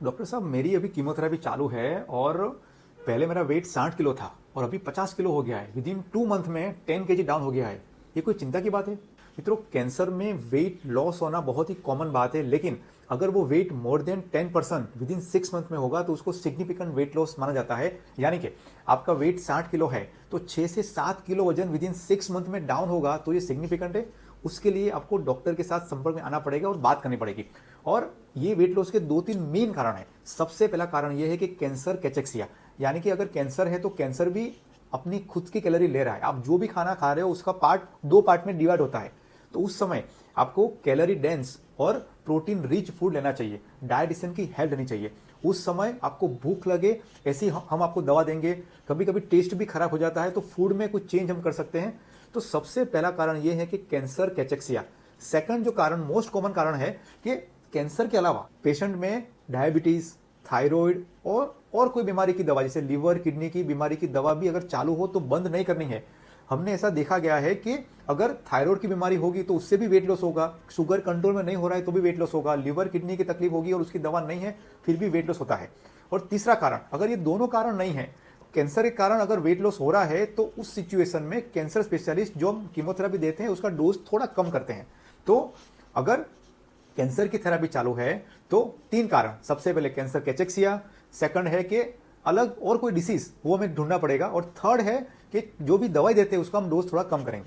Doctor साहब मेरी अभी कीमोथेरेपी चालू है और पहले मेरा वेट 60 किलो था और अभी 50 किलो हो गया है। विद इन 2 मंथ में 10 केजी डाउन हो गया है। ये कोई चिंता की बात है? मित्रों, कैंसर में वेट लॉस होना बहुत ही कॉमन बात है, लेकिन अगर वो weight more than 10% within 6 month में होगा तो उसको सिग्निफिकेंट वेट लॉस माना जाता है। यानी कि आपका वेट 60 किलो है तो 6 से 7 किलो वजन विद इन 6 मंथ में डाउन होगा तो ये सिग्निफिकेंट है। उसके लिए आपको डॉक्टर के साथ संपर्क में आना पड़ेगा और बात करनी पड़ेगी। और ये वेट लॉस के 2-3 मेन कारण है। सबसे पहला कारण ये है कि कैंसर कैचेक्सिया, यानी कि अगर कैंसर है तो कैंसर भी अपनी खुद की कैलोरी ले रहा है। आप जो भी खाना खा रहे हो उसका पार्ट 2 पार्ट में डिवाइड होता है, तो उस समय आपको कैलोरी डेंस और प्रोटीन रिच फूड लेना चाहिए। डाइटिशियन की हेल्प लेनी चाहिए। उस समय आपको भूख लगे ऐसी हम आपको दवा देंगे। कभी कभी टेस्ट भी खराब हो जाता है तो फूड में कुछ चेंज हम कर सकते हैं। तो सबसे पहला कारण यह है कि कैंसर कैचेक्सिया। सेकंड जो कारण मोस्ट कॉमन कारण है कि कैंसर के अलावा पेशेंट में डायबिटीज, थायराइड और कोई बीमारी की दवा जैसे लीवर किडनी की बीमारी की दवा भी अगर चालू हो तो बंद नहीं करनी है। हमने ऐसा देखा गया है कि अगर थायराइड की बीमारी होगी तो उससे भी वेट लॉस होगा, शुगर कंट्रोल में नहीं हो रहा है तो भी वेट लॉस होगा, लिवर किडनी की तकलीफ होगी और उसकी दवा नहीं है फिर भी वेट लॉस होता है। और तीसरा कारण, अगर ये दोनों कारण नहीं है, कैंसर के कारण अगर वेट लॉस हो रहा है तो उस सिचुएशन में कैंसर स्पेशलिस्ट जो हम कीमोथेरेपी देते हैं उसका डोज थोड़ा कम करते हैं। तो अगर कैंसर की थेरेपी चालू है तो 3 कारण, सबसे पहले कैंसर कैचेक्सिया, सेकंड है कि अलग और कोई डिसीज वो हमें ढूंढना पड़ेगा, और थर्ड है कि जो भी दवाई देते हैं उसका हम डोज थोड़ा कम करेंगे।